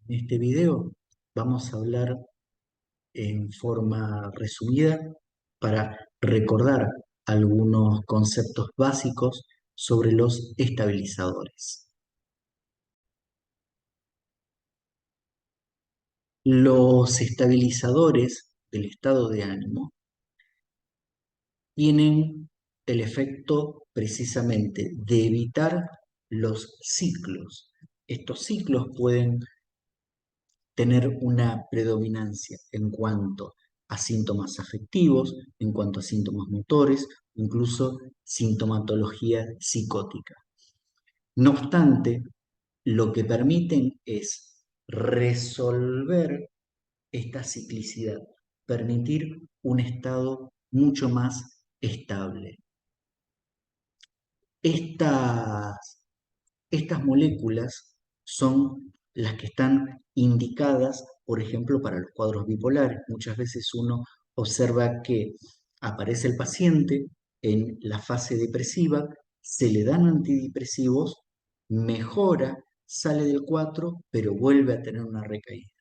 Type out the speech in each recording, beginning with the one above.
En este video vamos a hablar en forma resumida para recordar algunos conceptos básicos sobre los estabilizadores. Los estabilizadores del estado de ánimo tienen el efecto precisamente de evitar los ciclos. Estos ciclos pueden tener una predominancia en cuanto a síntomas afectivos, en cuanto a síntomas motores, incluso sintomatología psicótica. No obstante, lo que permiten es resolver esta ciclicidad, permitir un estado mucho más estable. Estas moléculas son las que están indicadas, por ejemplo, para los cuadros bipolares. Muchas veces uno observa que aparece el paciente en la fase depresiva, se le dan antidepresivos, mejora, sale del 4, pero vuelve a tener una recaída.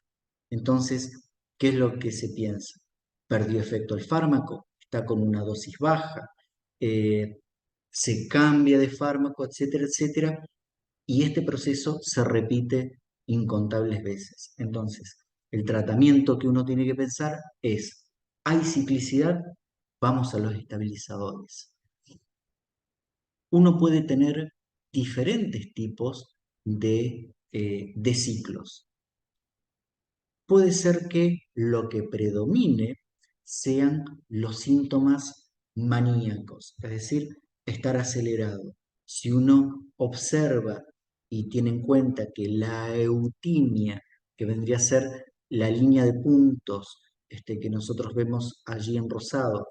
Entonces, ¿qué es lo que se piensa? Perdió efecto el fármaco, está con una dosis baja, eh, se cambia de fármaco, etcétera, etcétera, y este proceso se repite incontables veces. Entonces, el tratamiento que uno tiene que pensar es, ¿hay ciclicidad? Vamos a los estabilizadores. Uno puede tener diferentes tipos de ciclos. Puede ser que lo que predomine sean los síntomas maníacos, es decir, estar acelerado. Si uno observa y tiene en cuenta que la eutimia, que vendría a ser la línea de puntos que nosotros vemos allí en rosado,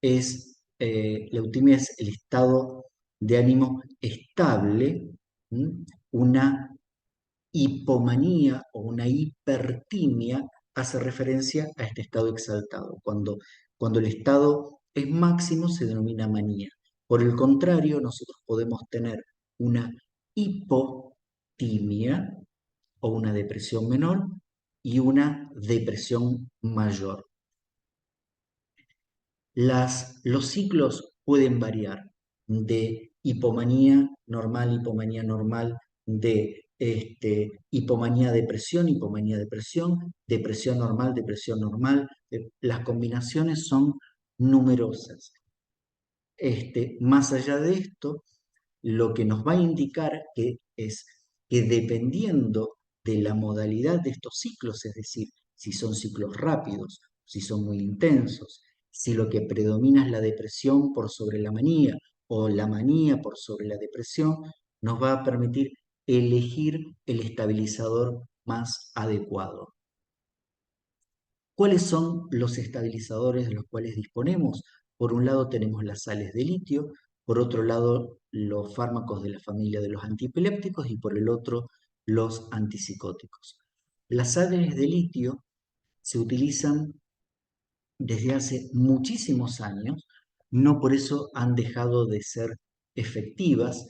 la eutimia es el estado de ánimo estable, una hipomanía o una hipertimia hace referencia a este estado exaltado. Cuando el estado es máximo se denomina manía. Por el contrario, nosotros podemos tener una hipotimia o una depresión menor y una depresión mayor. Los ciclos pueden variar de hipomanía normal, de hipomanía, depresión normal. Las combinaciones son numerosas. Más allá de esto, lo que nos va a indicar es que dependiendo de la modalidad de estos ciclos, es decir, si son ciclos rápidos, si son muy intensos, si lo que predomina es la depresión por sobre la manía o la manía por sobre la depresión, nos va a permitir elegir el estabilizador más adecuado. ¿Cuáles son los estabilizadores de los cuales disponemos? Por un lado tenemos las sales de litio, por otro lado los fármacos de la familia de los antiepilépticos y por el otro los antipsicóticos. Las sales de litio se utilizan desde hace muchísimos años, no por eso han dejado de ser efectivas,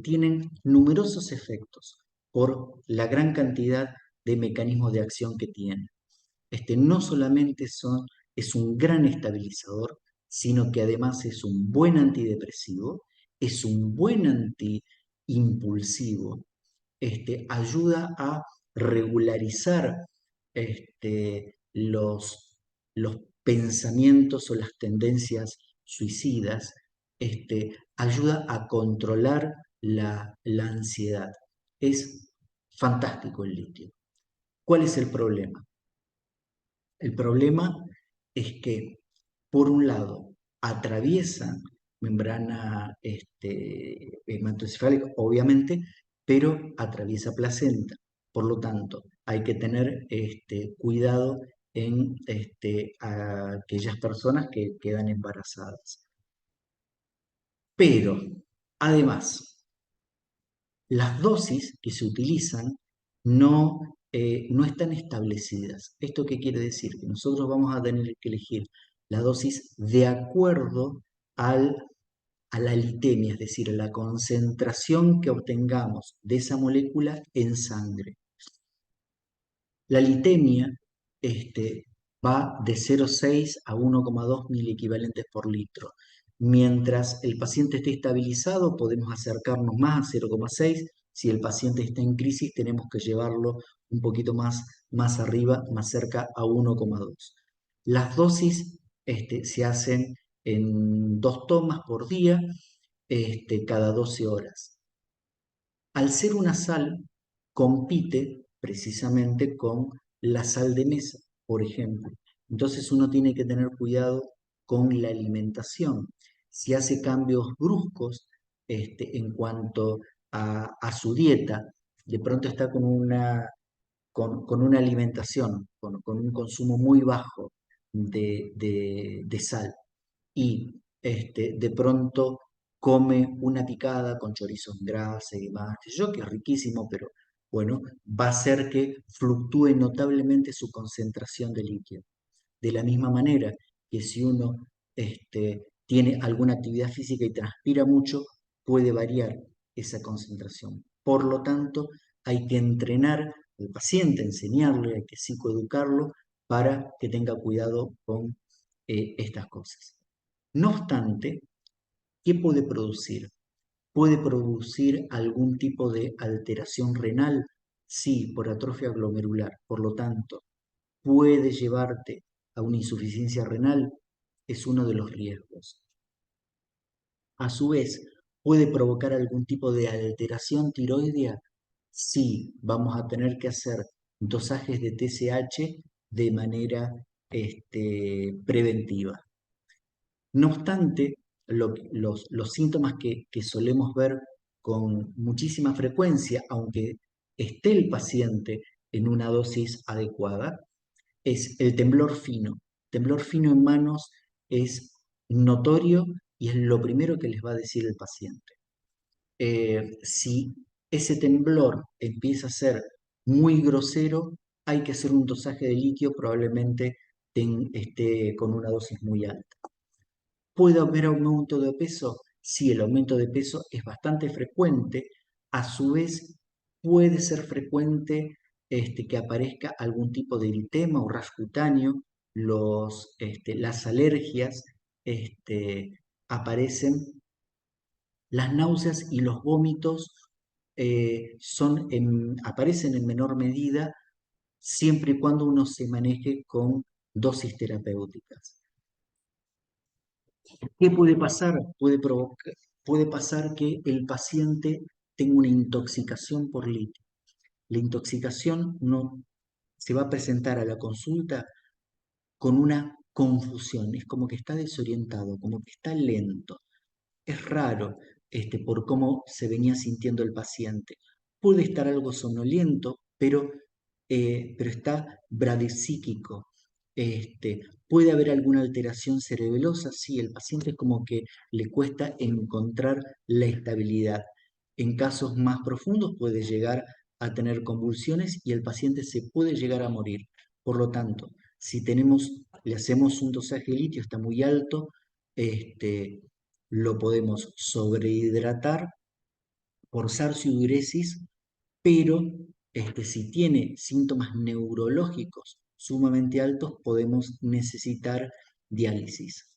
tienen numerosos efectos por la gran cantidad de mecanismos de acción que tienen. No solamente es un gran estabilizador, sino que además es un buen antidepresivo, es un buen antiimpulsivo, ayuda a regularizar los pensamientos o las tendencias suicidas, ayuda a controlar la ansiedad. Es fantástico el litio. ¿Cuál es el problema? El problema es que, por un lado, atraviesan membrana hematoencefálica, obviamente, pero atraviesa placenta. Por lo tanto, hay que tener cuidado en aquellas personas que quedan embarazadas. Pero, además, las dosis que se utilizan no están establecidas. ¿Esto qué quiere decir? Que nosotros vamos a tener que elegir la dosis de acuerdo a la litemia, es decir, a la concentración que obtengamos de esa molécula en sangre. La litemia va de 0,6 a 1,2 miliequivalentes por litro. Mientras el paciente esté estabilizado, podemos acercarnos más a 0,6. Si el paciente está en crisis, tenemos que llevarlo un poquito más arriba, más cerca a 1,2. Las dosis se hacen en 2 tomas por día, cada 12 horas. Al ser una sal, compite precisamente con la sal de mesa, por ejemplo. Entonces uno tiene que tener cuidado con la alimentación. Si hace cambios bruscos en cuanto a su dieta, de pronto está con una alimentación, con un consumo muy bajo de sal y de pronto come una picada con chorizo en grasa y demás, qué sé yo, que es riquísimo, pero bueno, va a hacer que fluctúe notablemente su concentración de líquido. De la misma manera que si uno tiene alguna actividad física y transpira mucho, puede variar esa concentración. Por lo tanto, hay que entrenar al paciente, enseñarle, hay que psicoeducarlo para que tenga cuidado con estas cosas. No obstante, ¿qué puede producir? ¿Puede producir algún tipo de alteración renal? Sí, por atrofia glomerular. Por lo tanto, puede llevarte a una insuficiencia renal, es uno de los riesgos. A su vez, ¿puede provocar algún tipo de alteración tiroidea? Sí, vamos a tener que hacer dosajes de TSH de manera preventiva. No obstante, los síntomas que solemos ver con muchísima frecuencia, aunque esté el paciente en una dosis adecuada, es el temblor fino. Temblor fino en manos es notorio y es lo primero que les va a decir el paciente. Si ese temblor empieza a ser muy grosero, hay que hacer un dosaje de líquido, probablemente esté con una dosis muy alta. ¿Puede haber aumento de peso? Sí, el aumento de peso es bastante frecuente. A su vez, puede ser frecuente que aparezca algún tipo de eritema o rash cutáneo. Las alergias aparecen. Las náuseas y los vómitos aparecen en menor medida siempre y cuando uno se maneje con dosis terapéuticas. ¿Qué puede pasar? Puede pasar que el paciente tenga una intoxicación por litio. La intoxicación no se va a presentar a la consulta con una confusión, es como que está desorientado, como que está lento. Es raro por cómo se venía sintiendo el paciente. Puede estar algo somnoliento, pero está bradisíquico. ¿Puede haber alguna alteración cerebelosa? Sí, el paciente es como que le cuesta encontrar la estabilidad. En casos más profundos puede llegar a tener convulsiones y el paciente se puede llegar a morir. Por lo tanto, si le hacemos un dosaje de litio, está muy alto, lo podemos sobrehidratar por sarcoiduresis, pero si tiene síntomas neurológicos sumamente altos, podemos necesitar diálisis.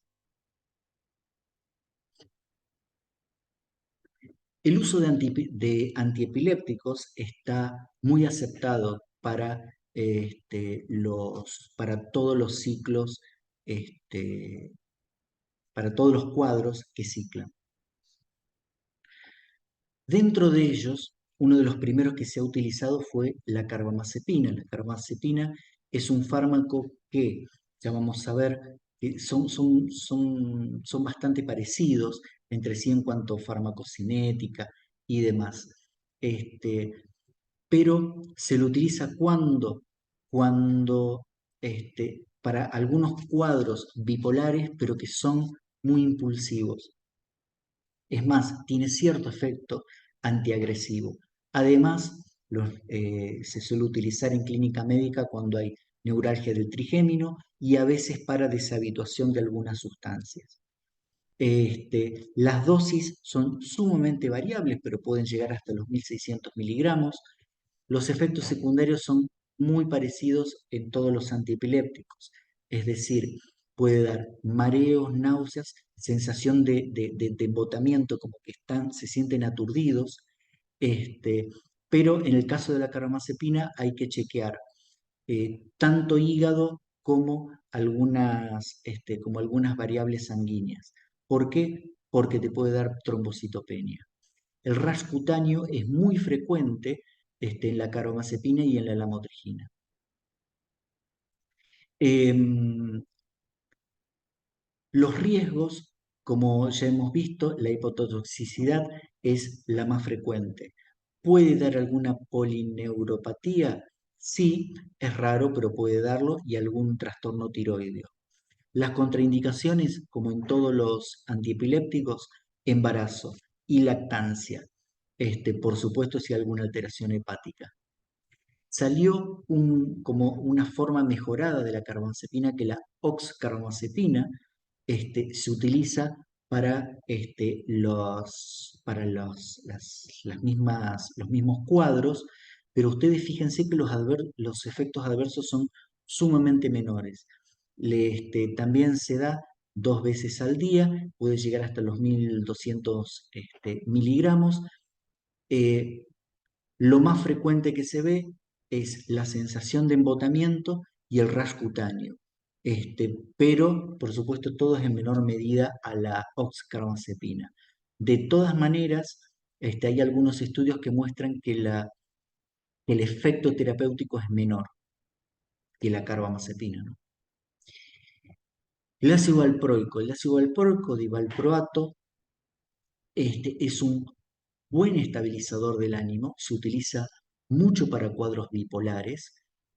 El uso de antiepilépticos está muy aceptado para todos los ciclos, este, para todos los cuadros que ciclan. Dentro de ellos, uno de los primeros que se ha utilizado fue la carbamazepina. La carbamazepina es un fármaco que, ya vamos a ver, que son bastante parecidos entre sí en cuanto a farmacocinética y demás. Este, pero se lo utiliza cuando para algunos cuadros bipolares, pero que son muy impulsivos. Es más, tiene cierto efecto antiagresivo. Además, se suele utilizar en clínica médica cuando hay neuralgia del trigémino y a veces para deshabituación de algunas sustancias. Las dosis son sumamente variables, pero pueden llegar hasta los 1600 miligramos. Los efectos secundarios son muy parecidos en todos los antiepilépticos. Es decir, puede dar mareos, náuseas, sensación de embotamiento, como que se sienten aturdidos, este, pero en el caso de la carbamazepina hay que chequear tanto hígado como algunas variables sanguíneas. ¿Por qué? Porque te puede dar trombocitopenia. El rash cutáneo es muy frecuente en la carbamazepina y en la lamotrigina. Em, los riesgos, como ya hemos visto, la hipotoxicidad es la más frecuente. ¿Puede dar alguna polineuropatía? Sí, es raro, pero puede darlo y algún trastorno tiroideo. Las contraindicaciones, como en todos los antiepilépticos, embarazo y lactancia. Por supuesto, si hay alguna alteración hepática. Salió como una forma mejorada de la carbamazepina, que la oxcarbamazepina se utiliza los mismos cuadros, pero ustedes fíjense que los efectos adversos son sumamente menores. También se da 2 veces al día, puede llegar hasta los 1200 miligramos. Eh, lo más frecuente que se ve es la sensación de embotamiento y el rash cutáneo. Pero, por supuesto, todo es en menor medida a la oxcarbazepina. De todas maneras, hay algunos estudios que muestran que el efecto terapéutico es menor que la carbamazepina, ¿no? El ácido valproico de valproato es un buen estabilizador del ánimo, se utiliza mucho para cuadros bipolares.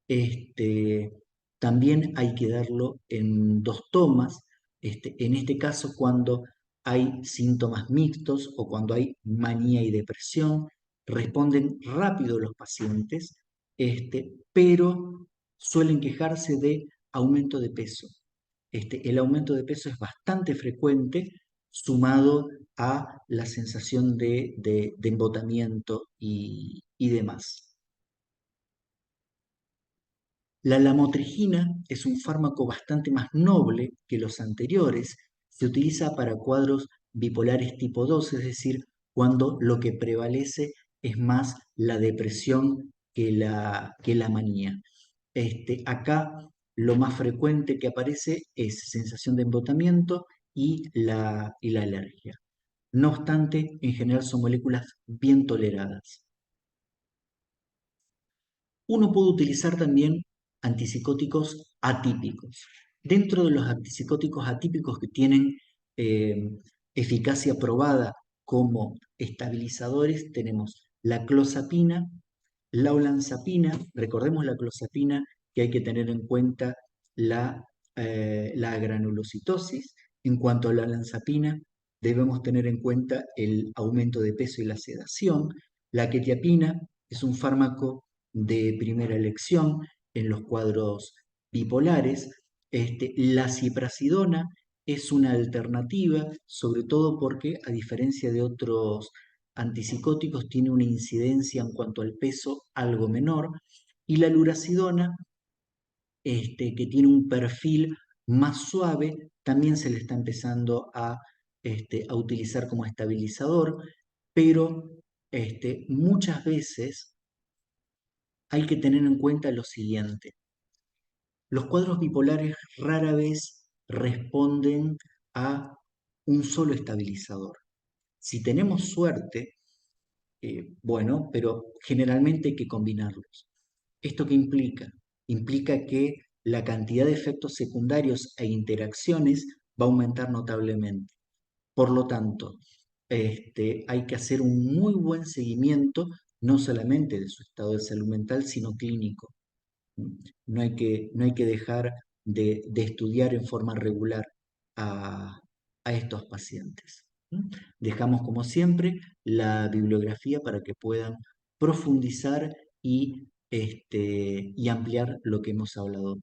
Este, También hay que darlo en 2 tomas. En este caso, cuando hay síntomas mixtos o cuando hay manía y depresión, responden rápido los pacientes, pero suelen quejarse de aumento de peso. El aumento de peso es bastante frecuente, sumado a la sensación de embotamiento y demás. La lamotrigina es un fármaco bastante más noble que los anteriores. Se utiliza para cuadros bipolares tipo 2, es decir, cuando lo que prevalece es más la depresión que la manía. Acá lo más frecuente que aparece es sensación de embotamiento y la alergia. No obstante, en general son moléculas bien toleradas. Uno puede utilizar también antipsicóticos atípicos. Dentro de los antipsicóticos atípicos que tienen eh, eficacia probada como estabilizadores, tenemos la clozapina, la olanzapina. Recordemos la clozapina, que hay que tener en cuenta la granulocitosis. En cuanto a la olanzapina, debemos tener en cuenta el aumento de peso y la sedación. La quetiapina es un fármaco de primera elección en los cuadros bipolares. La ciprasidona es una alternativa, sobre todo porque, a diferencia de otros antipsicóticos, tiene una incidencia en cuanto al peso algo menor. Y la lurasidona, que tiene un perfil más suave, también se le está empezando a utilizar como estabilizador, pero muchas veces hay que tener en cuenta lo siguiente. Los cuadros bipolares rara vez responden a un solo estabilizador. Si tenemos suerte, bueno, pero generalmente hay que combinarlos. ¿Esto qué implica? Implica que la cantidad de efectos secundarios e interacciones va a aumentar notablemente. Por lo tanto, hay que hacer un muy buen seguimiento, no solamente de su estado de salud mental, sino clínico. No hay que dejar de estudiar en forma regular a, a estos pacientes. Dejamos, como siempre, la bibliografía para que puedan profundizar y ampliar lo que hemos hablado